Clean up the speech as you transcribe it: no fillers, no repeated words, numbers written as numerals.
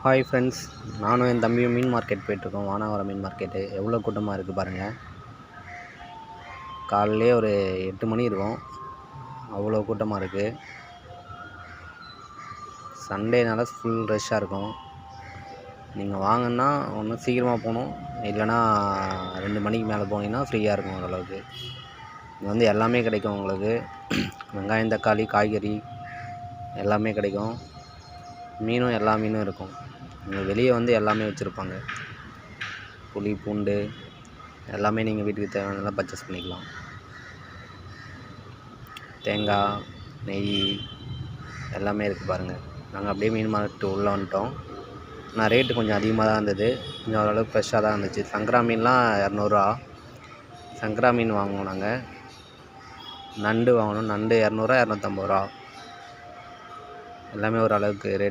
Hi friends, நானும் என் தம்பியும் மீன் market போயிட்டுருக்கோம். வானாவரம் மீன் மார்க்கெட்டு எவ்வளோ கூட்டமாக இருக்குது பாருங்கள். காலையிலே ஒரு 8 மணி இருக்கும், அவ்வளோ கூட்டமாக இருக்குது. சண்டேனால ஃபுல் ரஷ்ஷாக இருக்கும். நீங்கள் வாங்கன்னா ஒன்று சீக்கிரமாக போகணும், இல்லைனா 2 மணிக்கு மேலே போனீங்கன்னா ஃப்ரீயாக இருக்கும் ஓரளவுக்கு. இங்கே வந்து எல்லாமே கிடைக்கும் உங்களுக்கு. வெங்காயம், தக்காளி, காய்கறி எல்லாமே கிடைக்கும். மீனும் எல்லா மீனும் இருக்கும். இங்கே வெளியே வந்து எல்லாமே வச்சுருப்பாங்க. புளி, பூண்டு எல்லாமே நீங்கள் வீட்டுக்கு தேவையானதெல்லாம் பர்ச்சேஸ் பண்ணிக்கலாம். தேங்காய், நெய் எல்லாமே இருக்குது பாருங்கள். நாங்கள் அப்படியே மீன் மார்க்கெட்டு உள்ளே வந்துட்டோம். ஆனால் ரேட்டு கொஞ்சம் அதிகமாக தான் இருந்தது, கொஞ்சம் ஓரளவுக்கு ஃப்ரெஷ்ஷாக தான் இருந்துச்சு. சங்கரா மீன்லாம் 200 சங்கரா மீன் வாங்குவோம் நாங்கள். நண்டு வாங்கணும், நண்டு 200 250 எல்லாமே ஓரளவுக்கு ரேட்